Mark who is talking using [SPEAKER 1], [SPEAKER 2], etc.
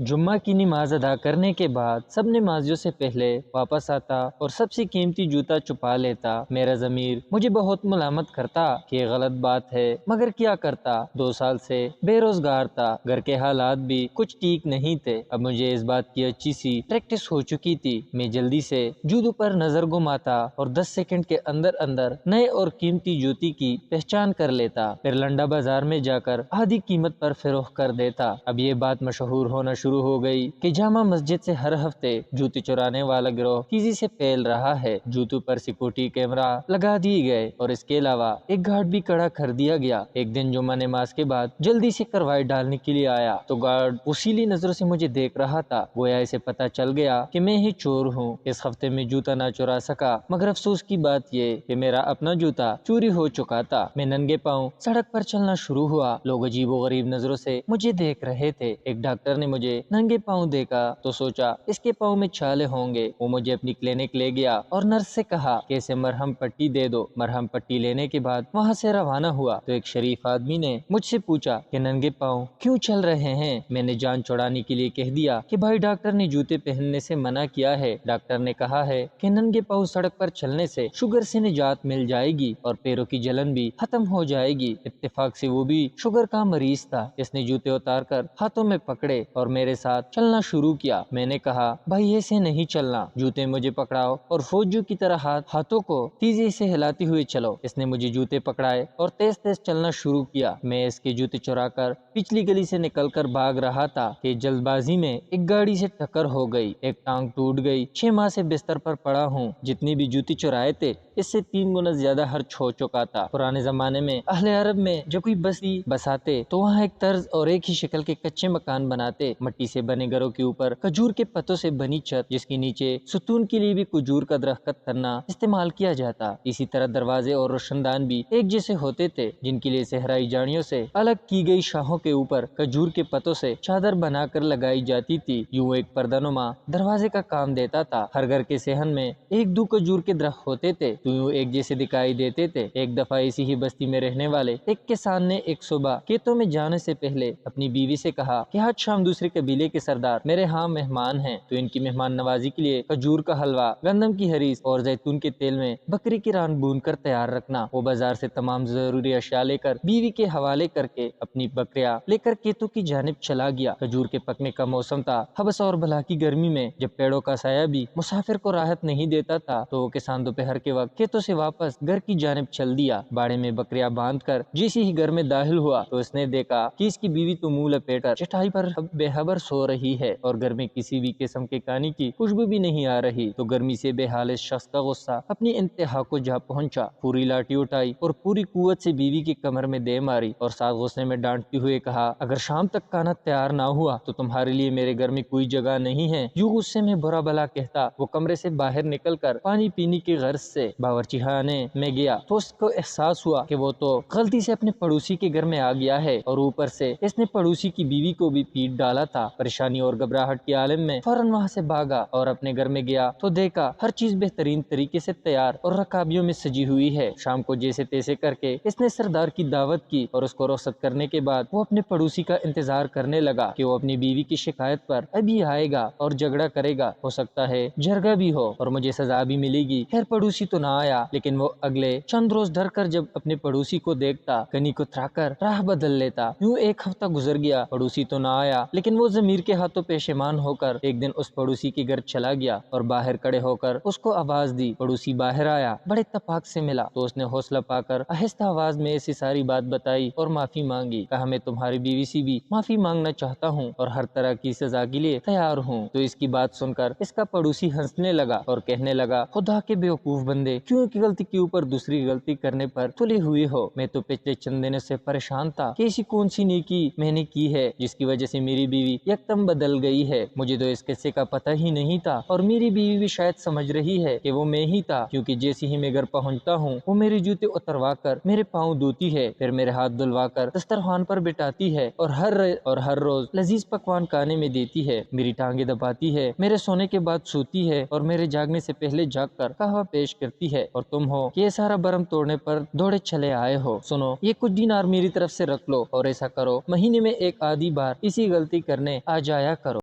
[SPEAKER 1] جمعہ کی نماز ادا کرنے کے بعد سب نمازیوں سے پہلے واپس آتا اور سب سے قیمتی جوتا چھپا لیتا۔ میرا ضمیر مجھے بہت ملامت کرتا کہ یہ غلط بات ہے، مگر کیا کرتا، 2 سال سے بے روزگار تھا، گھر کے حالات بھی کچھ ٹھیک نہیں تھے۔ اب مجھے اس بات کی اچھی سی پریکٹس ہو چکی تھی۔ میں جلدی سے جوتوں پر نظر گھماتا اور 10 سیکنڈ کے اندر اندر نئے اور قیمتی جوتی کی پہچان کر لیتا، پھر لنڈا بازار میں جا کر آدھی قیمت پر فروخت کر دیتا۔ اب یہ بات مشہور ہونا شروع ہو گئی کہ جامع مسجد سے ہر ہفتے جوتے چرانے والا گروہ تیزی سے پھیل رہا ہے۔ جوتوں پر سیکورٹی کیمرہ لگا دیے گئے اور اس کے علاوہ ایک گارڈ بھی کھڑا کر دیا گیا۔ ایک دن جمعہ نماز کے بعد جلدی سے کارروائی ڈالنے کے لیے آیا تو گارڈ اصیلی نظروں سے مجھے دیکھ رہا تھا، گویا اسے پتا چل گیا کہ میں ہی چور ہوں۔ اس ہفتے میں جوتا نہ چرا سکا، مگر افسوس کی بات یہ کہ میرا اپنا جوتا چوری ہو چکا تھا۔ میں ننگے پاؤں سڑک پر چلنا شروع ہوا، لوگ عجیب و غریب نظروں سے مجھے دیکھ رہے تھے۔ ایک ڈاکٹر نے مجھے ننگے پاؤں دیکھا تو سوچا اس کے پاؤں میں چھالے ہوں گے۔ وہ مجھے اپنی کلینک لے گیا اور نرس سے کہا کہ اسے مرہم پٹی دے دو۔ مرہم پٹی لینے کے بعد وہاں سے روانہ ہوا تو ایک شریف آدمی نے مجھ سے پوچھا کہ ننگے پاؤں کیوں چل رہے ہیں؟ میں نے جان چھڑانے کے لیے کہہ دیا کہ بھائی ڈاکٹر نے جوتے پہننے سے منع کیا ہے۔ ڈاکٹر نے کہا ہے کہ ننگے پاؤں سڑک پر چلنے سے شوگر سے نجات مل جائے گی اور پیروں کی جلن بھی ختم ہو جائے گی۔ اتفاق سے وہ بھی شوگر کا مریض تھا۔ اس نے جوتے اتار کر ہاتھوں میں پکڑے اور میرے ساتھ چلنا شروع کیا۔ میں نے کہا بھائی ایسے نہیں چلنا، جوتے مجھے پکڑاؤ اور فوجیوں کی طرح ہاتھوں کو تیزی سے ہلاتے ہوئے چلو۔ اس نے مجھے جوتے پکڑائے اور تیز تیز چلنا شروع کیا۔ میں اس کے جوتے چرا کر پچھلی گلی سے نکل کر بھاگ رہا تھا کہ جلد بازی میں ایک گاڑی سے ٹکر ہو گئی، ایک ٹانگ ٹوٹ گئی۔ 6 ماہ سے بستر پر پڑا ہوں، جتنی بھی جوتے چرائے تھے اس سے 3 گنا زیادہ خرچ ہو چکا تھا۔ پرانے زمانے میں اہل عرب میں جب کوئی بستی بساتے تو وہاں ایک طرز اور ایک ہی شکل کے کچے مکان بناتے۔ مٹی سے بنے گھروں کے اوپر کھجور کے پتوں سے بنی چھت، جس کے نیچے ستون کے لیے بھی کھجور کا درخت تننا استعمال کیا جاتا۔ اسی طرح دروازے اور روشن دان بھی ایک جیسے ہوتے تھے، جن کے لیے صحرائی جھاڑیوں سے الگ کی گئی شاخوں کے اوپر کھجور کے پتوں سے چادر بنا کر لگائی جاتی تھی۔ یوں ایک پردہ نما دروازے کا کام دیتا تھا۔ ہر گھر کے صحن میں 1-2 کھجور کے درخت ہوتے تھے تو یوں ایک جیسے دکھائی دیتے تھے۔ ایک دفعہ اسی ہی بستی میں رہنے والے ایک کسان نے ایک صبح کھیتوں میں جانے سے پہلے اپنی بیوی سے کہا کہ آج شام دوسرے قبیلے کے سردار میرے ہاں مہمان ہیں، تو ان کی مہمان نوازی کے لیے کھجور کا حلوہ، گندم کی ہریس اور زیتون کے تیل میں بکری کی ران بھون کر تیار رکھنا۔ وہ بازار سے تمام ضروری اشیاء لے کر بیوی کے حوالے کر کے اپنی بکریاں لے کر کھیتوں کی جانب چلا گیا۔ کھجور کے پکنے کا موسم تھا۔ حبس اور بلا کی گرمی میں جب پیڑوں کا سایہ بھی مسافر کو راحت نہیں دیتا تھا تو وہ کسان دوپہر کے وقت کھیتوں سے واپس گھر کی جانب چل دیا۔ باڑے میں بکریاں باندھ کر جیسے ہی گھر میں داخل ہوا تو اس نے دیکھا کہ اس کی بیوی تو منہ لپیٹ کر چٹائی پر بے خبر سو رہی ہے اور گھر میں کسی بھی قسم کے کھانے کی خوشبو بھی نہیں آ رہی۔ تو گرمی سے بے حال اس شخص کا غصہ اپنی انتہا کو جا پہنچا۔ پوری لاٹھی اٹھائی اور پوری قوت سے بیوی کی کمر میں دے ماری اور ساتھ غصے میں ڈانٹتے ہوئے کہا اگر شام تک کھانا تیار نہ ہوا تو تمہارے لیے میرے گھر میں کوئی جگہ نہیں ہے۔ یوں غصے میں برا بلا کہتا وہ کمرے سے باہر نکل کر پانی پینے کی غرض سے باورچی خانے میں گیا تو اس کو احساس ہوا کہ وہ تو غلطی سے اپنے پڑوسی کے گھر میں آ گیا ہے اور اوپر سے اس نے پڑوسی کی بیوی کو بھی پیٹ ڈالا تھا۔ پریشانی اور گھبراہٹ کے عالم میں فوراً وہاں سے بھاگا اور اپنے گھر میں گیا تو دیکھا ہر چیز بہترین طریقے سے تیار اور رکابیوں میں سجی ہوئی ہے۔ شام کو جیسے تیسے کر کے اس نے سردار کی دعوت کی اور اس کو رخصت کرنے کے بعد وہ اپنے پڑوسی کا انتظار کرنے لگا کہ وہ اپنی بیوی کی شکایت پر ابھی آئے گا اور جھگڑا کرے گا، ہو سکتا ہے جرگہ بھی ہو اور مجھے سزا بھی ملے گی۔ خیر پڑوسی تو نہ آیا، لیکن وہ اگلے چند روز ڈر کر جب اپنے پڑوسی کو دیکھتا کنی کو تھرا کر راہ بدل لیتا۔ یوں ایک ہفتہ گزر گیا، پڑوسی تو نہ آیا، لیکن وہ ضمیر کے ہاتھوں پشیمان ہو کر ایک دن اس پڑوسی کے گھر چلا گیا اور باہر کھڑے ہو کر اس کو آواز دی۔ پڑوسی باہر آیا، بڑے اتفاق سے ملا تو اس نے حوصلہ پا کر آہستہ آواز میں ایسی ساری بات بتائی اور معافی مانگی۔ کہا میں تمہاری بیوی سے بھی معافی مانگنا چاہتا ہوں اور ہر طرح کی سزا کے لیے تیار ہوں۔ تو اس کی بات سن کر اس کا پڑوسی ہنسنے لگا اور کہنے لگا خدا کے بیوقوف بندے، کیوں ایک غلطی کے اوپر دوسری غلطی کرنے پر تلے ہوئے ہو؟ میں تو پچھلے چند دنوں سے پریشان تھا کہ ایسی کون سی نیکی میں نے کی ہے جس کی وجہ سے میری بیوی یکدم بدل گئی ہے۔ مجھے تو اس قصے کا پتہ ہی نہیں تھا اور میری بیوی بھی شاید سمجھ رہی ہے کہ وہ میں ہی تھا، کیونکہ جیسے ہی میں گھر پہنچتا ہوں وہ میرے جوتے اتروا کر میرے پاؤں دھوتی ہے، پھر میرے ہاتھ دھلوا کر دسترخوان پر بٹھاتی ہے اور ہر روز لذیذ پکوان کھانے میں دیتی ہے، میری ٹانگیں دباتی ہے، میرے سونے کے بعد سوتی ہے اور میرے جاگنے سے پہلے جاگ کر قہوہ پیش کرتی ہے، اور تم ہو کہ یہ سارا برم توڑنے پر دوڑے چلے آئے ہو۔ سنو یہ کچھ دینار میری طرف سے رکھ لو اور ایسا کرو مہینے میں ایک آدھی بار اسی غلطی کرنے آ جایا کرو۔